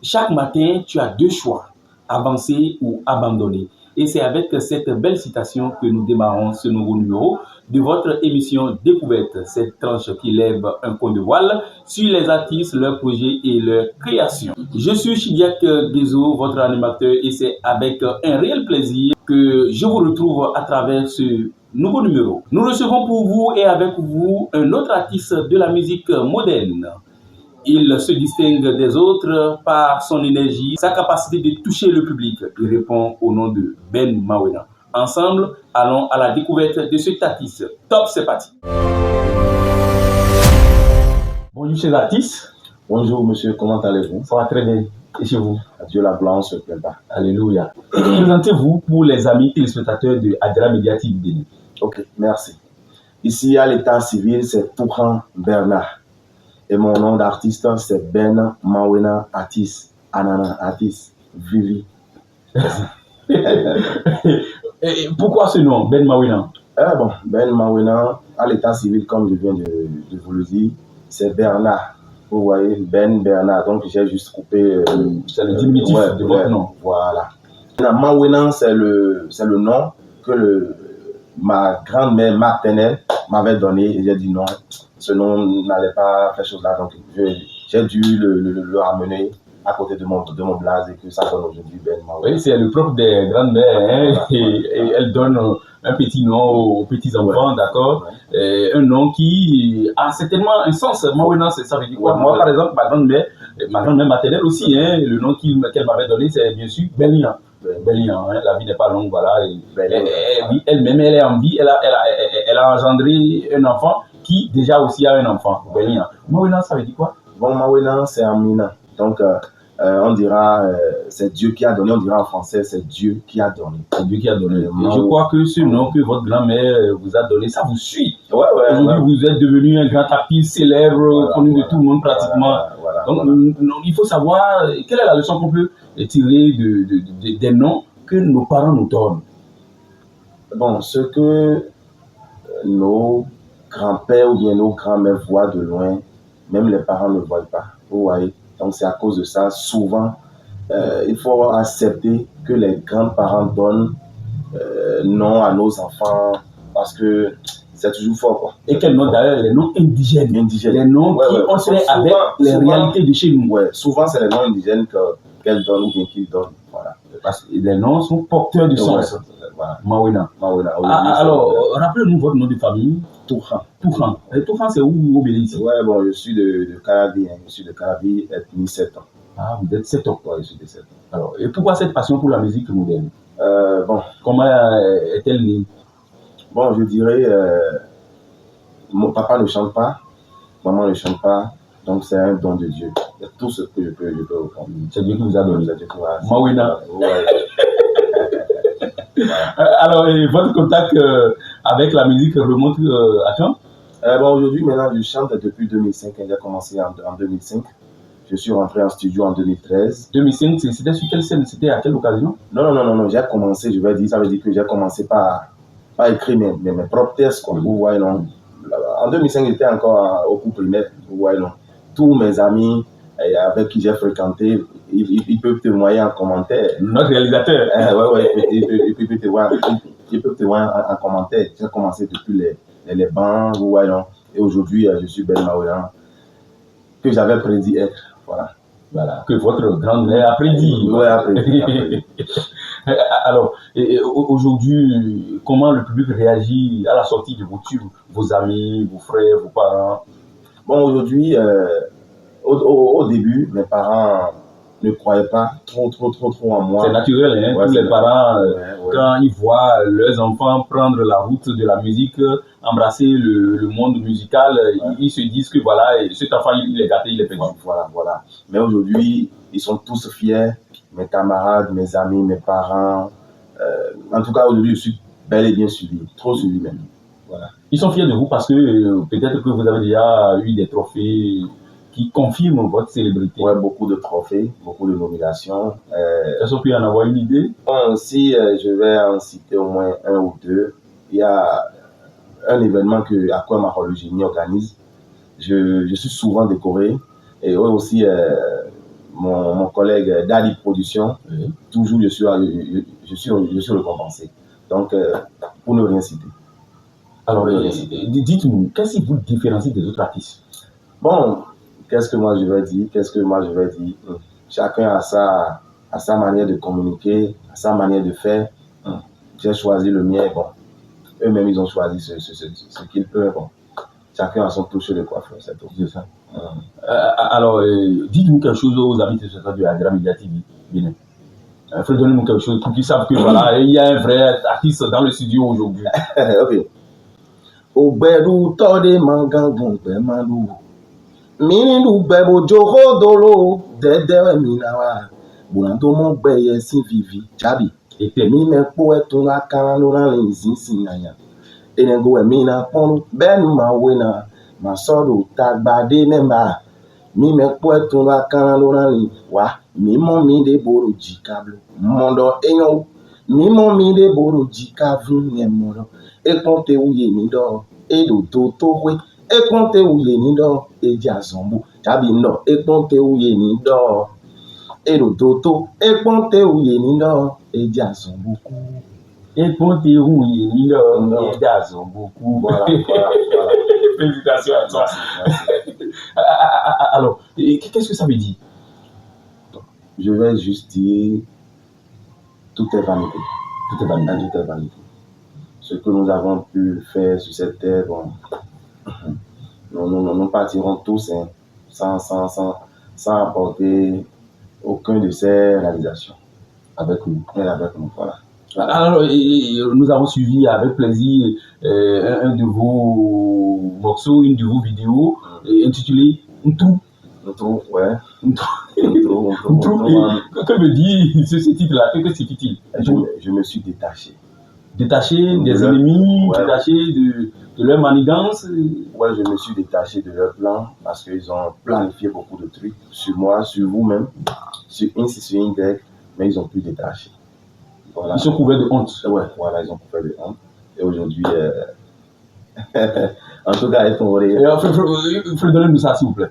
Chaque matin, tu as deux choix, avancer ou abandonner. Et c'est avec cette belle citation que nous démarrons ce nouveau numéro de votre émission Découverte, cette tranche qui lève un coin de voile sur les artistes, leurs projets et leurs créations. Je suis Chidiac Guézo, votre animateur, et c'est avec un réel plaisir que je vous retrouve à travers ce nouveau numéro. Nous recevons pour vous et avec vous un autre artiste de la musique moderne. Il se distingue des autres par son énergie, sa capacité de toucher le public. Il répond au nom de Ben Mawena. Ensemble, allons à la découverte de cet artiste. Top, c'est parti. Bonjour, chers artistes. Bonjour, monsieur, comment allez-vous? Ça va très bien. Et chez vous? Dieu la gloire, on se plaît pas. Alléluia. Présentez-vous pour les amis téléspectateurs de Adra Media TV Bénin. Ok, merci. Ici, à l'état civil, c'est Touran Bernard. Et mon nom d'artiste, c'est Ben Mawena Atis. Anana Atis. Vivi. Et pourquoi ce nom, Ben Mawena? Bon, Ben Mawena, à l'état civil, comme je viens de vous le dire, c'est Bernard. Vous voyez, Ben Bernard. Donc, j'ai juste coupé. C'est le diminutif de votre nom. Voilà. Mawena, c'est le nom que ma grand-mère maternelle m'avait donné. Et j'ai dit non, ce nom n'allait pas faire chose là. Donc, j'ai dû le ramener à côté de mon blaze et que ça donne aujourd'hui Ben Mawena. Oui, c'est le propre des grandes-mères. Hein, et elles donnent un petit nom aux petits-enfants, d'accord, un nom qui a certainement un sens. Mawena, ça veut dire quoi? Moi, par exemple, ma grand-mère maternelle aussi, hein, le nom qu'elle m'avait donné, c'est bien sûr Bélian. Bélian, hein, la vie n'est pas longue, voilà. Elle-même, elle est en vie, elle a engendré un enfant qui déjà aussi a un enfant, Bélian. Mawena, ça veut dire quoi? Bon, Mawena, c'est Amina. Donc, on dira, c'est Dieu qui a donné, on dira en français, c'est Dieu qui a donné. C'est Dieu qui a donné. Et je crois que ce nom que votre grand-mère vous a donné, ça vous suit. Aujourd'hui, vous êtes devenu un grand artiste célèbre, connu de tout le monde pratiquement. Donc, il faut savoir quelle est la leçon qu'on peut tirer des noms que nos parents nous donnent. Bon, ce que nos grands-pères ou bien nos grands-mères voient de loin, même les parents ne voient pas. Vous voyez? Donc, c'est à cause de ça, souvent, il faut accepter que les grands-parents donnent nom à nos enfants parce que c'est toujours fort, quoi. Et quels noms d'ailleurs? Les noms indigènes. Les noms qui ont fait avec les réalités de chez nous. Ouais, souvent, c'est les noms indigènes qu'elles donnent ou bien qu'ils donnent. Voilà. Parce que les noms sont porteurs de sens. Voilà. Mawena. Alors, rappelez-nous votre nom de famille. Touran. Touran. Et Touran, c'est où au Bénin ici? Ouais, bon, je suis de Carabi. Hein. Je suis de Carabi, ethnie 7 ans. Ah, vous êtes 7 ans. Ouais, je suis de 7 ans. Alors, et pourquoi cette passion pour la musique moderne? Bon. Comment est-elle née? Bon, je dirais, mon papa ne chante pas, maman ne chante pas, donc c'est un don de Dieu. C'est tout ce que je peux répondre. C'est Dieu qui vous a donné. C'est Dieu qui m'a donné. Mawena. Ouais. Alors, et votre contact avec la musique remonte à quand? Bon, aujourd'hui, maintenant, je chante depuis 2005. J'ai commencé en 2005. Je suis rentré en studio en 2013. 2005, c'était sur quelle scène? C'était à quelle occasion? Non. J'ai commencé, je vais dire, ça veut dire que j'ai commencé par écrire mes propres textes, quoi. Vous voyez, non? En 2005, j'étais encore au cours primaire. Vous voyez, non? Tous mes amis avec qui j'ai fréquenté, ils peuvent témoigner en commentaire. Notre réalisateur. Ils peuvent témoigner en commentaire. J'ai commencé depuis les bancs, vous voyez, non? Et aujourd'hui, je suis Ben Mawena, que j'avais prédit être. Voilà. Que votre grand-mère a prédit. Oui, a prédit. Alors, aujourd'hui, comment le public réagit à la sortie de vos tubes, vos amis, vos frères, vos parents? Bon, aujourd'hui, au début, mes parents ne croyaient pas trop en moi. C'est naturel, hein? Tous les parents, quand ils voient leurs enfants prendre la route de la musique, embrasser le monde musical, ils se disent que voilà, cet enfant, il est gâté, il est perdu. Voilà. Mais aujourd'hui, ils sont tous fiers, mes camarades, mes amis, mes parents. En tout cas, aujourd'hui, je suis bel et bien suivi, trop suivi même. Voilà. Ils sont fiers de vous parce que peut-être que vous avez déjà eu des trophées qui confirment votre célébrité. Ouais, beaucoup de trophées, beaucoup de nominations. Est-ce qu'on peut en avoir une idée? Bon, si je vais en citer au moins un ou deux, il y a un événement que Aqua Génie organise. Je suis souvent décoré. Et eux aussi, mon collègue Dali Production, toujours je suis le compensé. Donc, pour ne rien citer. Alors, dites-nous, qu'est-ce qui vous différencie des autres artistes? Bon, qu'est-ce que moi je vais dire? Chacun a sa manière de communiquer, a sa manière de faire. J'ai choisi le mien. Bon, eux-mêmes, ils ont choisi ce qu'ils peuvent. Bon. Chacun a son touche de coiffeur, c'est tout. C'est ça. Alors, dites-nous quelque chose aux amis de Adjara Media TV. Bien. Donnez-nous quelque chose pour qu'ils savent que voilà, il y a un vrai artiste dans le studio aujourd'hui. Ok. Obedu tode mangangun pe mandu. Minu bebo joko dolo dedewe minawa. Bulando mon beye si vivi chabi. Ete mi me po etun la kanalo na lenzin sinanya. Enego e mina ponu ben ma wena. Ma sodo tagbade memba. Mi me po etun la kanalo na lenzin. Wa mi mon mi de boro jikablo. Mondo enyo. Mi mon mi de boro jikavun nyemodo. E konte ouye ni do. E do to we. E konte ouye ni do. E jazombo. Chabi no. E konte ouye ni do. E do to. E konte ouye ni do. E jazombo. Et quand tu es rouillé, il a beaucoup. Voilà. Félicitations à toi. Alors, qu'est-ce que ça veut dire? Je vais juste dire, tout est vanité. Tout est vanité. Ce que nous avons pu faire sur cette terre, bon, nous partirons tous sans apporter aucun de ces réalisations. Avec nous, voilà. Alors, nous avons suivi avec plaisir un de vos morceaux, une de vos vidéos intitulée Ntrou. Ntrou, ouais. Ntrou. Que veut dire ce titre-là? Que signifie-t-il? Je me suis détaché. Détaché des ennemis, ouais. Détaché de leur manigance? Ouais, je me suis détaché de leur plan parce qu'ils ont planifié beaucoup de trucs sur moi, sur vous-même, sur une Y, mais ils ont pu détacher. Voilà. Ils sont couverts de honte. Ouais, voilà, ils ont couvert de honte. Et aujourd'hui, en tout cas, ils font rire. Il faut donner-nous ça, s'il vous plaît.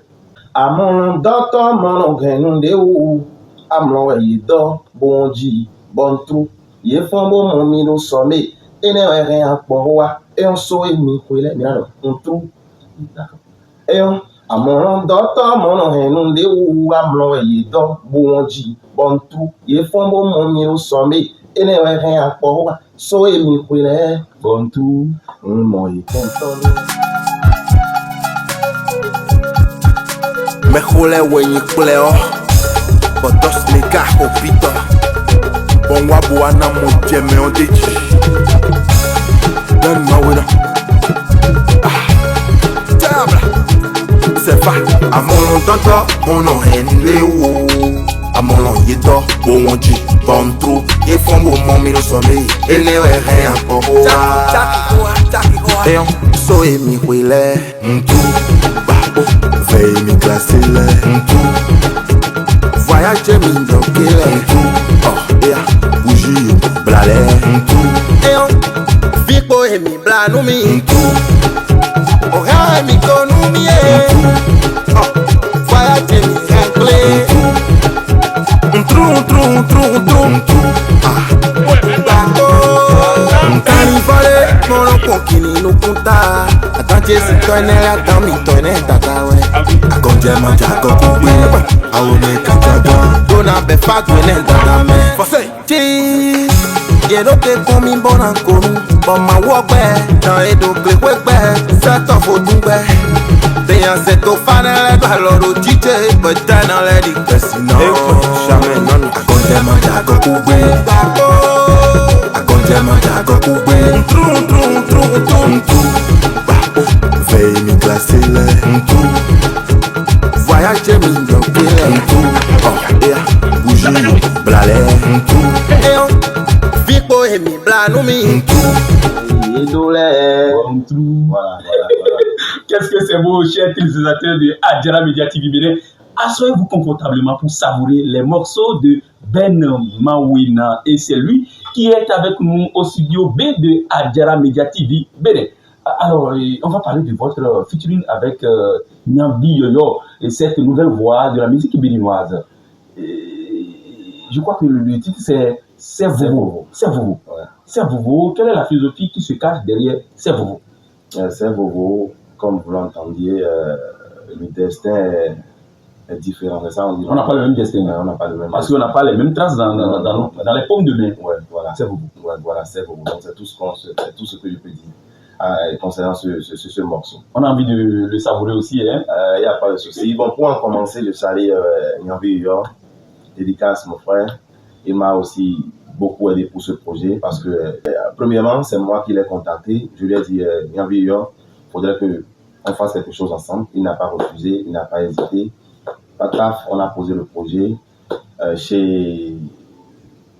Amon docteur mon genunde ou amon yido bonji bon trou ye fombo mon mi no some ene ere apo wa e on so emi kwele mi na on trou e on amon docteur mon genunde ou amon yido bonji bon trou ye fombo mon mi no some ene ere apo wa so emi kwele bon trou mo yi kontolo. Me jole wenyi pleo Bodos nega hopito Bon wabu ana moje me odeji Dan mawina Tabla C'est pas Amon tonto Mono henle wo Amon yedo Bonji Bon trou Ye fombo mon miro sommeil Ele we rien pour Eyon So emi wile Ntrou Veille mi classer voyage mi donkele oh yeah bougie blale eyon vipo e mi blanu mi ora mi konu mi oh voyage mi rengle Carnivale, mono kokini no kunta. Atanje si toine la dami toine tatawe. Akonje manja kokube, awone kajaga. Dona be fa toine dadame. Fose ti, yero ke komi bona komi. Bon ma wogbe, dan edo kle wegbe. Set off odungbe. Deyan seto fanele baloro DJ, but then I let it go. Jamais non. Akonje manja kokube. Veille mi classer voyage mi donkele oh yeah bougie blale vipo e mi blanu mi Voilà. Qu'est-ce que c'est beau, chers téléspectateurs de Adjara Media TV Bénin. Asseyez-vous confortablement pour savourer les morceaux de Ben Mawina. Et c'est lui qui est avec nous au studio B de Adjara Media TV Bénin. Alors, on va parler de votre featuring avec Nyambi Yoyo et cette nouvelle voix de la musique béninoise. je crois que le titre c'est Servovo. Servovo. Ouais. Servovo, quelle est la philosophie qui se cache derrière Servovo? Servovo, comme vous l'entendiez, le destin est différent. Ça, on n'a pas le même destin. On n'a pas le même parce qu'on n'a pas les mêmes traces dans les paumes de main. Ouais, voilà. Servovo. Ouais, voilà, Servovo. Donc c'est tout ce que je peux dire concernant ce morceau. On a envie de le savourer aussi, hein? Il n'y a pas de souci. Bon, pour en commencer, je salue Nyanvi Yor, dédicace mon frère. Il m'a aussi beaucoup aidé pour ce projet parce que, premièrement, c'est moi qui l'ai contacté. Je lui ai dit, Nyanvi Yor, il faudrait qu'on fasse quelque chose ensemble. Il n'a pas refusé, il n'a pas hésité. Pataf, on a posé le projet chez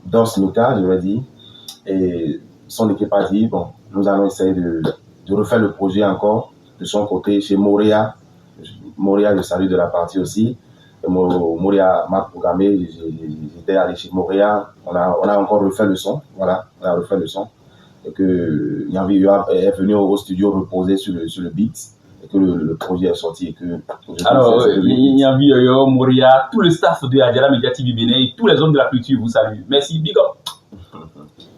Dos Mika, je lui ai dit. Et son équipe a dit, bon, nous allons essayer de refaire le projet encore de son côté chez Moria. Moria, je salue de la partie aussi. Et Moria m'a programmé, j'étais allé chez Moria, on a encore refait le son, voilà, on a refait le son. Et que Nyanvi est venu au studio reposer sur le beat, et que le projet est sorti. Et que alors, Nyanvi, Moria, tout le staff de Adjara Media TV Bénin et tous les hommes de la culture vous saluent. Merci, big up.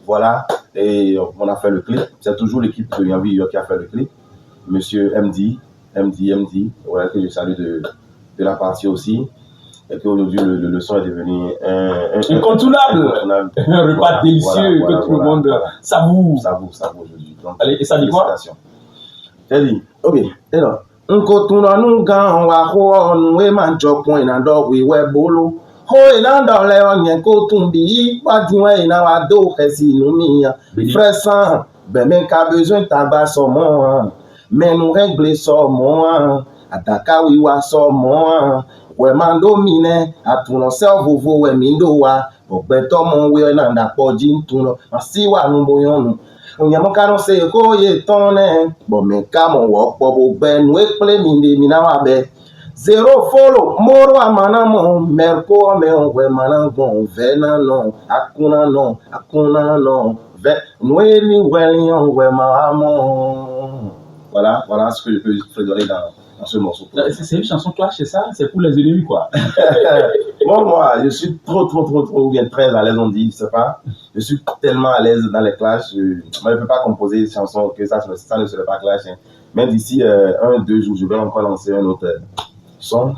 Voilà, et on a fait le clip. C'est toujours l'équipe de Nyanvi qui a fait le clip. Monsieur MD, voilà, que je salue de la partie aussi. Et qu'aujourd'hui, le son est devenu incontournable. Un repas délicieux que tout le monde savoure. Savoure aujourd'hui. Allez, et ça dit quoi? J'ai dit, ok, alors. Nkotuna nunga wa nous e manjo point na do we bolo. Ho ina do le onye kotumbi wa diwe ina wa do kesi numia. Frère sang, ben men ka besoin tabac somo. Mais nous régler somo. Ataka wi wa somo. We mando mine atuno Servovo we mindo wa. Beto mon we na ndapoji ntuno. Asiwa numboyonu. Onyamoka no se ko ye tone bo me ka mo wo po bo nu e ple mi de mi na wa be zero follow moro amana mo merko me on we mana gon ve na no akuna no ve nu e ni we on we ma mo. Voilà ce que je peux donner dans ce morceau. C'est une chanson clash, c'est ça? C'est pour les ennemis, quoi. Bon, moi, je suis trop, ou bien très à l'aise, on dit, je sais pas. Je suis tellement à l'aise dans les clashs. Moi, je ne peux pas composer des chansons que ça ne serait pas clash. Hein. Mais d'ici 1-2 jours, je vais encore lancer un autre son,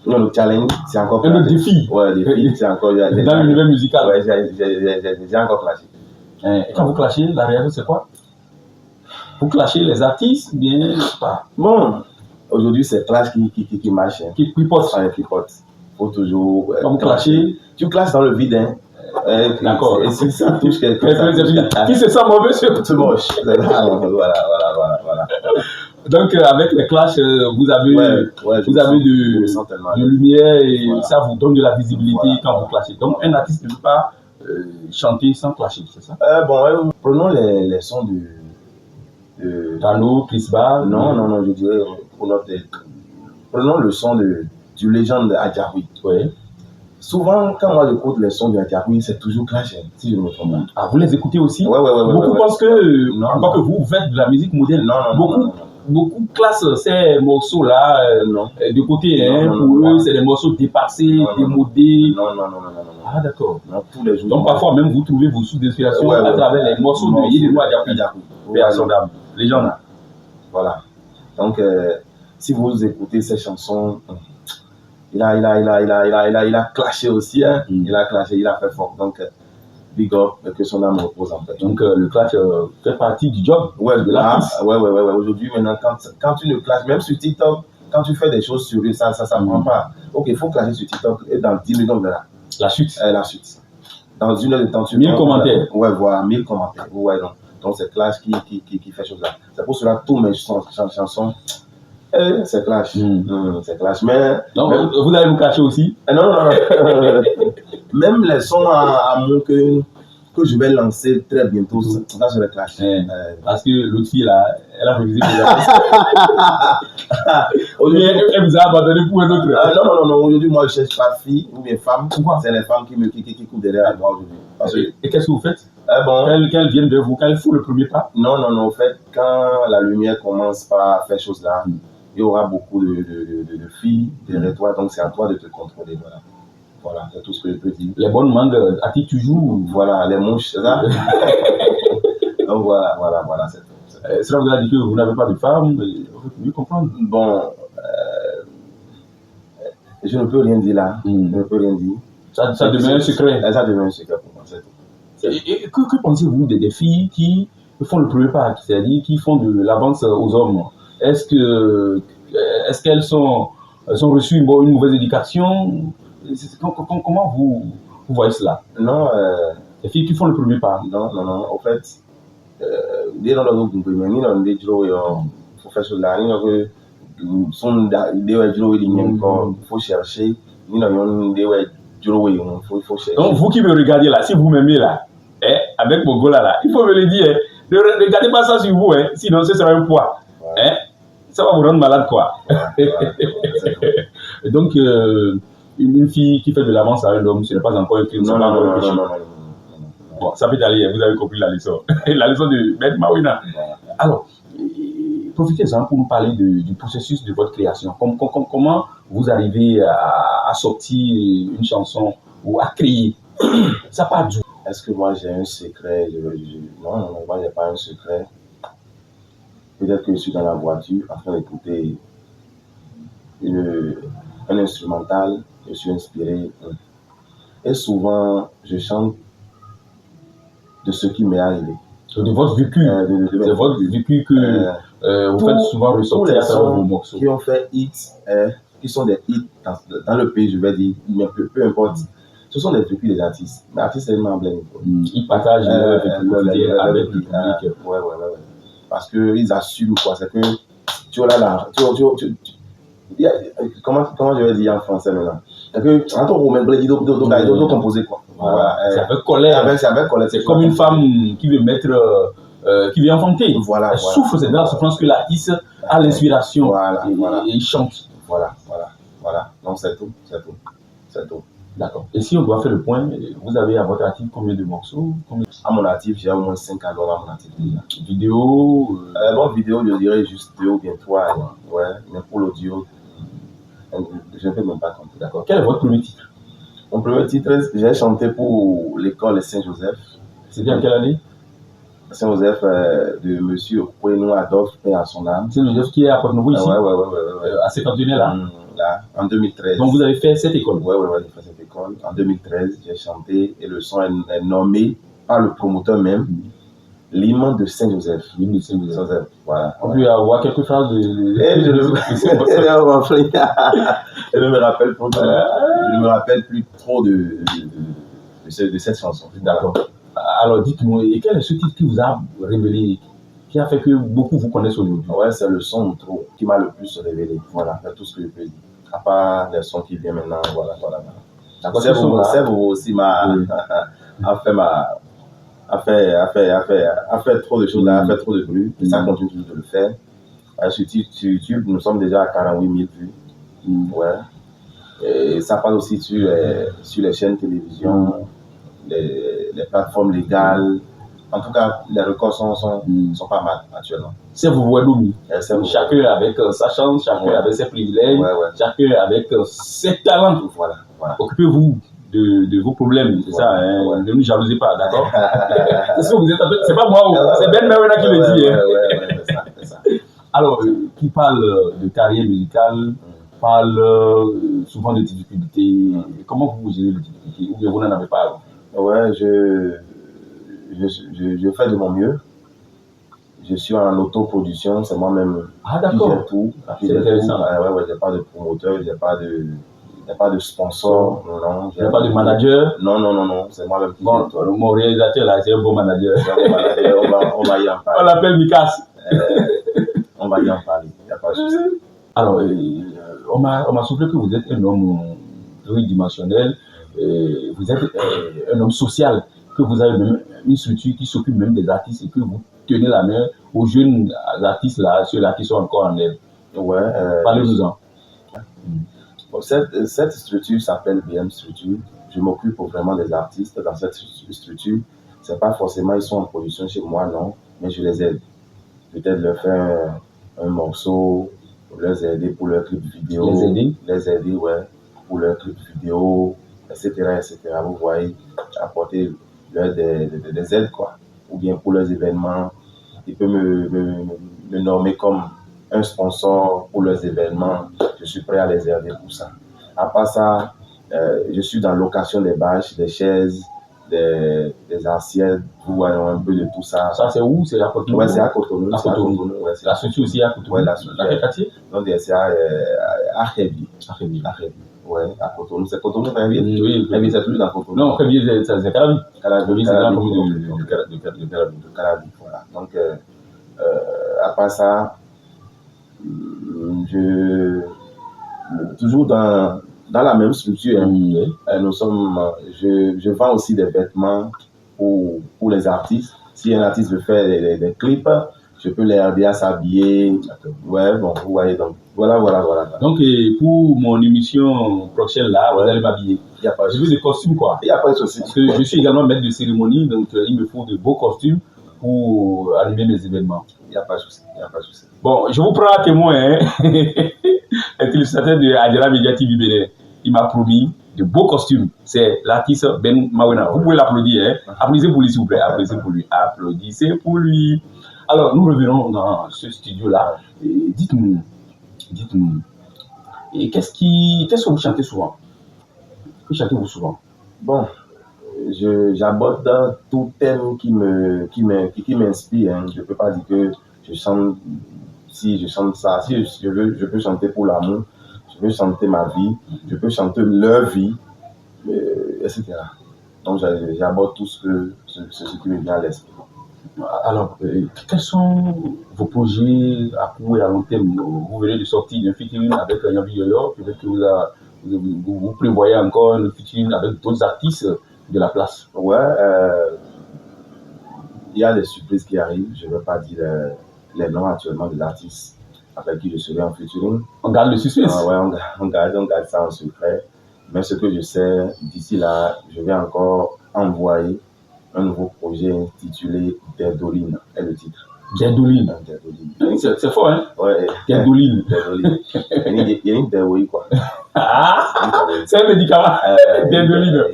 un autre challenge. C'est encore un autre défi. Ouais, défi. C'est encore. Dans l'univers musical. Ouais, j'ai encore clashé. Et quand vous clashez, la réalité, c'est quoi? Vous clashez les artistes, bien, je sais pas. Bon. Aujourd'hui, c'est clash qui marche. Hein. Qui pote. Qui pote. Faut toujours. Quand vous clashez. Tu clashes dans le vide. Hein. D'accord. Et si ça touche quelqu'un. Qui se sent mauvais sur tout moche. Voilà. Donc, avec les clashs, vous avez de lumière et voilà. Ça vous donne de la visibilité quand vous clashez. Donc, un artiste ne peut pas chanter sans clasher, c'est ça? Prenons les sons de. Tano, Chris Bar. Non, je dirais, prenons le son du légende Adjaroui. Oui. Souvent, quand moi j'écoute les sons de Adjaroui, c'est toujours clash, si je ne me trompe pas. Ah, vous les écoutez aussi? Ouais. Beaucoup pensent que, encore que vous faites de la musique moderne. Beaucoup classent ces morceaux-là de côté. Pour eux, c'est des morceaux dépassés, démodés. Non. Ah, d'accord. Tous les jours. Donc, parfois, même vous trouvez vos sources d'inspiration à travers les morceaux de Yédéno Adjaroui. Légende. Voilà. Donc, si vous écoutez ces chansons, il a clashé aussi. Hein. Il a clashé, il a fait fort. Donc, big up, que son âme repose en fait. Donc, le clash fait partie du job. Ouais. Aujourd'hui, maintenant, quand tu ne clashes, même sur TikTok, quand tu fais des choses sur lui, ça ne prend pas. Ok, il faut clasher sur TikTok et dans 10 minutes, on verra. La chute. Dans une heure de temps, tu 1000 commentaires. Ouais, voilà, 1000 commentaires. Ouais, donc c'est Clash qui fait chose là. C'est pour cela que tous mes chansons, c'est Clash. C'est Clash. Mais. Donc, vous allez vous cacher aussi? Non. Même les sons à mon que je vais lancer très bientôt, ça c'est le Clash. Parce que l'autre fille là, elle a refusé elle vous a abandonné pour un autre. Non. Aujourd'hui, moi je cherche pas fille ou bien femme. Pourquoi? C'est les femmes qui courent derrière moi aujourd'hui. Et qu'est-ce que vous faites? Qu'elles viennent de vous, qu'elles font le premier pas? Non. En fait, quand la lumière commence par faire chose là, il y aura beaucoup de filles derrière toi, donc c'est à toi de te contrôler. Voilà. Voilà, c'est tout ce que je peux dire. Les bonnes mangues, à qui tu joues? Voilà, les mouches, c'est ça. Donc voilà, c'est tout. Cela vous a dit que vous n'avez pas de femme, on peut mieux comprendre. Bon, je ne peux rien dire là. Je ne peux rien dire. Ça devient un secret. Ça devient un secret pour moi, c'est tout. Et que pensez-vous des filles qui font le premier pas, c'est-à-dire qui font de l'avance aux hommes? Est-ce qu'elles sont reçues une mauvaise éducation? Comment vous voyez cela? Non. Les filles qui font le premier pas. Non. En fait, dès dans le groupe, ni dans des jours, il faut faire cela. Ni dans le son des jours, il faut chercher. Ni dans des jours, il faut chercher. Donc vous qui me regardez là, si vous m'aimez là, avec mon gola là, il faut me le dire. Ne regardez pas ça sur vous, sinon ce sera un poids. Ouais. Ça va vous rendre malade, quoi. Donc, une fille qui fait de l'avance à un homme, ce n'est pas encore un crime. Non. Bon, ça peut aller, vous avez compris la leçon. La leçon de Ben Mawina. Alors, profitez-en pour nous parler du processus de votre création. Comment vous arrivez à sortir une chanson ou à créer? Ça part d'où? Est-ce que moi j'ai un secret? Non, moi j'ai pas un secret. Peut-être que je suis dans la voiture en train d'écouter un instrumental, je suis inspiré. Et souvent, je chante de ce qui m'est arrivé. De votre vécu. De votre vécu que vous faites souvent ressortir à travers vos morceaux. Qui ont fait hits, qui sont des hits dans le pays, je vais dire, mais peu importe. Ce sont des vécus des artistes. Les artistes, c'est vraiment blême. Ils partagent avec le public. Ouais. Parce qu'ils assument, quoi. C'est que tu as là. Comment je vais dire en français maintenant? C'est que, en tant que doit composer, quoi. Voilà. C'est avec colère. C'est comme une femme qui veut mettre. Qui vient enfanter. Elle souffre, c'est dans la souffrance que l'artiste a l'inspiration et il chante. Voilà. Donc c'est tout. D'accord. Et si on doit faire le point, vous avez à votre actif combien de morceaux? À mon actif, j'ai au moins 5 albums à mon actif déjà. Vidéo vidéo, je dirais juste 2 ou bien 3. Ouais, mais pour l'audio, je ne peux même pas compter. D'accord. Quel est votre premier titre? Mon premier titre, j'ai chanté pour l'école Saint-Joseph. C'était en quelle année? Saint-Joseph de monsieur Ouénou Adolphe, paix à son âme. Saint-Joseph qui est à Porte-Nouveau ici? Ouais. À cette année là? Là, en 2013. Donc vous avez fait cette école? Ouais, j'ai fait cette école. En 2013, j'ai chanté et le son est nommé par le promoteur même, l'hymne de Saint-Joseph. L'hymne de Saint-Joseph. Voilà. On peut avoir quelques phrases de... Je ne me rappelle plus trop de cette chanson. D'accord. Alors dites-moi, et quel est ce titre qui vous a révélé, qui a fait que beaucoup vous connaissent aujourd'hui? Ouais, c'est le son trop qui m'a le plus révélé. Voilà, c'est tout ce que je peux dire. À part les sons qui viennent maintenant, voilà. C'est vous aussi a fait trop de choses, a fait trop de bruit, et ça continue toujours de le faire. Sur YouTube, nous sommes déjà à 48 000 vues. Ouais. Et ça passe aussi sur les chaînes télévision, les plateformes légales. En tout cas, les records sont pas mal actuellement. C'est vous Waloumi. Chacun avec sa chance, chacun avec ses privilèges, chacun avec ses talents. Voilà. Occupez-vous de vos problèmes, c'est ça, ne nous jalousez pas, d'accord? C'est ce que vous êtes en train de... C'est pas moi, c'est Ben Mawina qui le dit. C'est ça. Alors, qui parle de carrière musicale, parle souvent de difficultés. Comment vous gérez les difficultés? Ou bien vous n'en avez pas? Ouais, je fais de mon mieux. Je suis en autoproduction, c'est moi-même qui gère tout. C'est intéressant. J'ai pas de promoteur, j'ai pas de sponsor. Non. J'ai pas de manager. Non, c'est moi-même qui gère tout. Mon réalisateur là, c'est un bon manager. On va y en parler. On l'appelle Mikas. On va y en parler, il n'y a pas de souci. Alors, on m'a soufflé que vous êtes un homme tridimensionnel, vous êtes un homme social, que vous avez même une structure qui s'occupe même des artistes et que vous tenez la main aux jeunes artistes là, ceux-là qui sont encore en aide. Ouais. Parlez-vous-en. Cette structure s'appelle BM Structure. Je m'occupe vraiment des artistes dans cette structure. C'est pas forcément ils sont en production chez moi, non, mais je les aide. Peut-être leur faire un morceau, les aider pour leur clip vidéo. Les aider, ouais, pour leur clip vidéo. etc. Vous voyez, apporter leur des aides, quoi. Ou bien pour leurs événements, il peut me nommer comme un sponsor pour leurs événements. Je suis prêt à les aider pour ça. À part ça, je suis dans location des bâches, des chaises, des assiettes, vous voyez un peu de tout ça. Ça, c'est où? C'est à Cotonou? Ouais, c'est à Cotonou. À Cotonou. Ouais, la structure aussi à Cotonou? Ouais, la structure. Dans quel quartier? Non, c'est à Révi. Ouais, à Cotonou. C'est Cotonou, Révi? Oui. Révi, c'est toujours dans Cotonou. Non, Révi, c'est Calavi. Calavi, c'est dans la commune de Calavi, voilà. Donc, à part ça, toujours dans la même structure, nous sommes, je vends aussi des vêtements pour les artistes. Si un artiste veut faire des clips, je peux l'aider à s'habiller. Ouais, bon, vous voyez, donc voilà. Donc, pour mon émission prochaine là, vous allez m'habiller. Je veux des costumes, quoi. Il n'y a pas de souci. Parce que je suis également maître de cérémonie, donc il me faut de beaux costumes pour animer mes événements. Il n'y a pas de souci. Bon, je vous prends à témoin, hein. L'utilisateur de Adjara Media TV Bénin, il m'a promis de beaux costumes. C'est l'artiste Ben Mawena. Vous pouvez l'applaudir, hein. Applaudissez pour lui, s'il vous plaît. Applaudissez pour lui. Alors, nous revenons dans ce studio-là. Dites-nous, qu'est-ce que vous chantez souvent? Que chantez-vous souvent? Bon, j'aborde tout thème qui m'inspire. Hein. Je ne peux pas dire que je chante ça. Si je peux chanter pour l'amour, je peux chanter ma vie, je peux chanter leur vie, etc. Donc j'aborde tout ce qui me vient à l'esprit. Alors, quels sont vos projets à court et à long terme? Vous venez de sortir d'un featuring avec Yambi Yoyo, peut-être que vous prévoyez encore un featuring avec d'autres artistes de la place. Ouais, il y a des surprises qui arrivent. Je ne veux pas dire les noms actuellement des artistes avec qui je serai en featuring. On garde le suspense. Ouais, on garde ça en secret. Mais ce que je sais, d'ici là, je vais encore envoyer un nouveau projet intitulé Derdoline, est le titre. Derdoline. C'est fort, hein? Ouais. Derdoline. Il y a une Derdoline, quoi. Ah, c'est un médicament. Derdoline.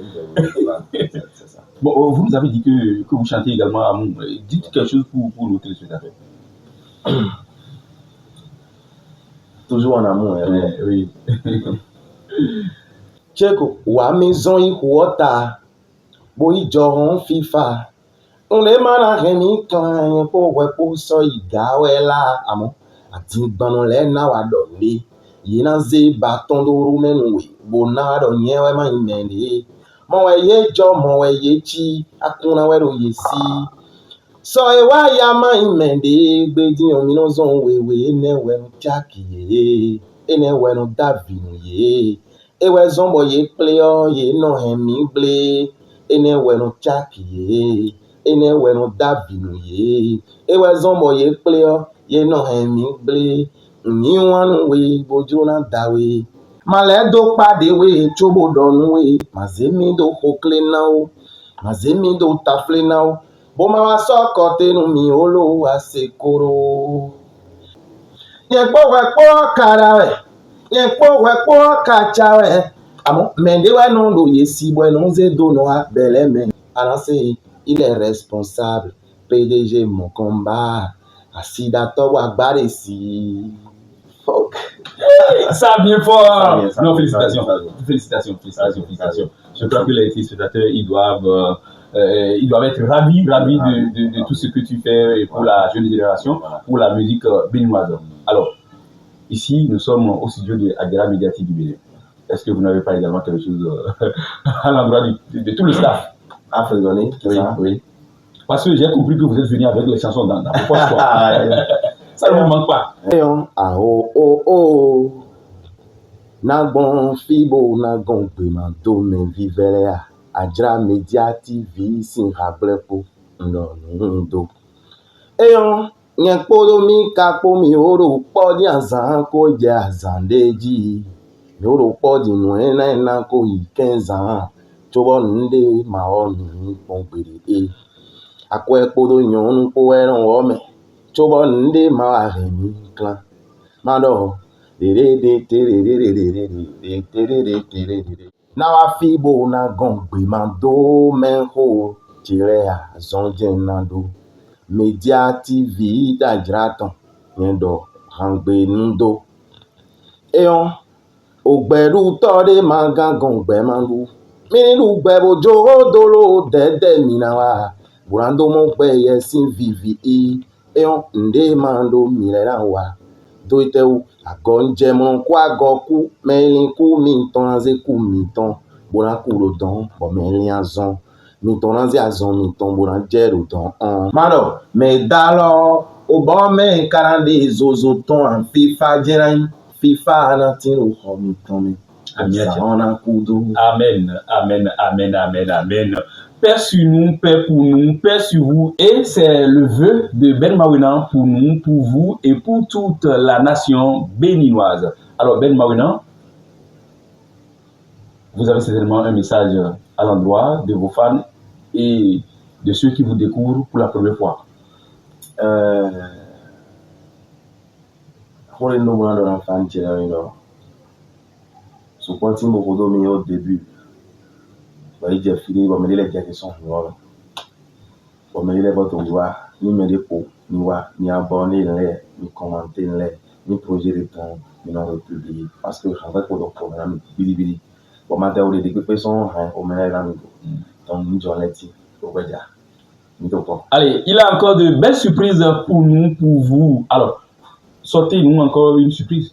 C'est ça. Bon, vous nous avez dit que vous chantez également amour. Dites quelque chose pour nos téléspectateurs. Toujours en amour, hein? Oui. Tcheko, wa maison y huota, boy joron FIFA. On les mana reni kan po we po so igawe la amo. Ati gbanu le na wa dole. Yina ze baton do rumen we, bonado nyewe ma imende. Mo we ye jo, mo we ye chi, akuna we ro ye si. So e wa ya ma imende, gbedi on mino zon we ne we no chaki ye. Ene we no davinu ye. Ewe zombo ye pleo ye no hemi ble. Ene we no chaki ye. Ene we no davinu ye. Ewe zombo ye pleo ye no hemi ble. Ni wanu we bojuna dawe. Maledo pade we chobo donu we. Mazemi do hokle now. Mazemi do tafle now. Boma wa sokote no mi olo asekoro. Ye po karawe. Yekpo kachawe. Amo mende we non do yesi bueno ze do no abele men. Anase il est responsable. PDG mon combat. Asida to wa gbare si. Fuck. Ça bien fort. Non, félicitations. Je crois que les téléspectateurs ils doivent être ravis de tout ce que tu fais pour la jeune génération, pour la musique béninoise. Alors, ici, nous sommes au studio de Adjara Media TV Bénin. Est-ce que vous n'avez pas également quelque chose à l'endroit de tout le staff à fredonner? Oui. Parce que j'ai compris que vous êtes venu avec les chansons dans vos poches. Ça ne vous manque pas. Nagbon fibo nagbon pemanto men vivelea. Adjara Media TV sin rablepo ndo. Nyekpodo mi kakpo mi oro podi azan ko je azan deji. Mi oro podi nuena ko ikenzan. Chobo nde ma onu pompere e. Akwe kpodo nyonu po eran ome. Chobo nde ma aremi clan. Mado wa fibo na gongbe mando menho tirea zonjenando media tv dajraton yendo hangbe ndo eon ogberu tore magangon gbe manlu minilu gbebo jo dolo dede minawa burando mo gbe yesin vivi eon nde mando mirera wa doiteu agonje mon kwa goku melin ku mi ton ze ku mi ton bona ku lo don bo melin azon mi ton ze azon mi ton bona jero don mano me dalo o bo me karande zozo ton an fifa jeran fifa na tin o ho mi ton mi amen amen amen amen amen. Paix sur nous, paix pour nous, paix sur vous. Et c'est le vœu de Ben Mawinan pour nous, pour vous et pour toute la nation béninoise. Alors Ben Mawinan, vous avez certainement un message à l'endroit de vos fans et de ceux qui vous découvrent pour la première fois. Supporting beaucoup de au début. Il j'ai filé, bon, mais les gars qui sont noirs. Bon, mais les votre voix, ni me dépôt, ni abonner les, ni commenter les, ni projet de temps, ni non republier. Parce que j'en ai pour le programme, bili. Bon, maintenant, les découpés sont, au ménage là, donc, nous, on l'a dit, au Bédia. Allez, il a encore de belles surprises pour nous, pour vous. Alors, sortez-nous encore une surprise.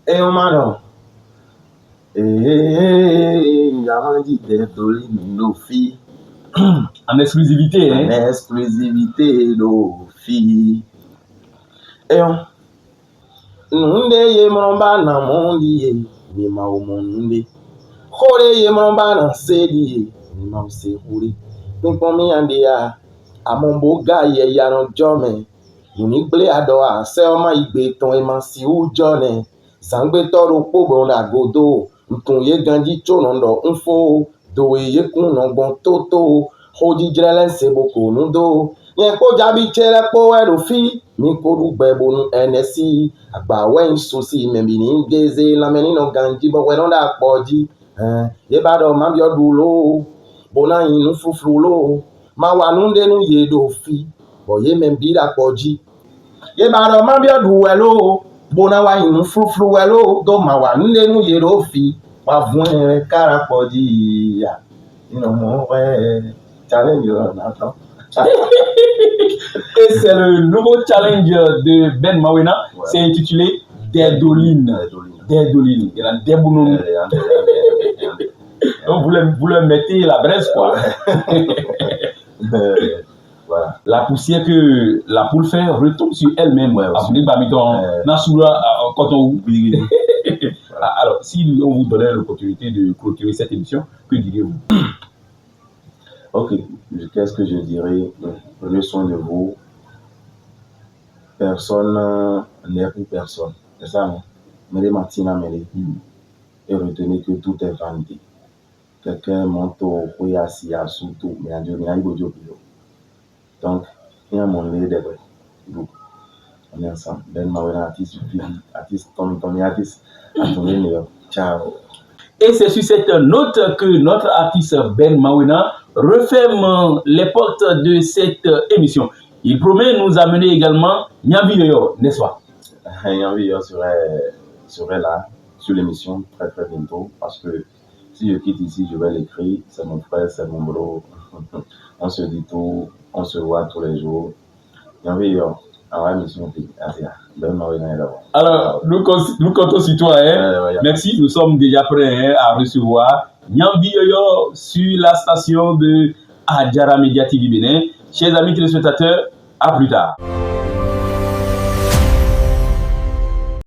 Et on m'a dit. J'avais dit d'être nos filles. En exclusivité, hein? En exclusivité, nos filles. Et on. Nous yemromba na mondi, ni ma o monde. Kore yemromba na sedi, ni ma o se huri. Pinpomi andia, amombo ga ye yaron jome. Unible adoa, selma igbe ton emansi u jone. Sangbe toro pobo na godo. Ntunye ganji chonondo unfo dowe yekun nongbon toto hoji jrele seboko nudo yen ko jabi chere po erofi mi ko dugbe bonu NSC agba wen sosi membi ni geze lameni no ganji bo we don da poji ye bado ma bi odulo bona inu fufrulo ma wa nunde nu ye do fi bo ye membi da poji ye bado ma bi oduwelo bona wa inu fufruwelo do ma wa nunde nu ye do fi challenge et c'est le nouveau challenge de Ben Mawinan, ouais. C'est intitulé Dédoline. Dédoline. Il y a des bounous. Donc vous le mettez la braise quoi. Voilà. La poussière que la poule fait retombe sur elle-même. Ouais, alors, si on vous donnait l'opportunité de clôturer cette émission, que diriez-vous? Ok, qu'est-ce que je dirais? Prenez soin de vous. Personne n'est pour personne. C'est ça, non? Mais les matins, et retenez que tout est vanité. Quelqu'un monte au Koyasi à Soutou, mais à Dieu, il y a un bojo. Donc, il y a mon lait de on est ensemble. Ben Mawinan, artiste, Tommy, artiste. Ciao. Et c'est sur cette note que notre artiste Ben Mawinan referme les portes de cette émission. Il promet nous amener également Nyambi Yoyo, n'est-ce pas? Nyambi Yoyo serait là sur l'émission très très bientôt parce que si je quitte ici, je vais l'écrire. C'est mon frère, c'est mon bro. On se dit tout, on se voit tous les jours. Nyambi Yoyo. Alors, nous comptons sur toi. Hein? Merci, nous sommes déjà prêts à recevoir Nyambi Yoyo sur la station de Adjara Media TV Bénin. Chers amis téléspectateurs, à plus tard.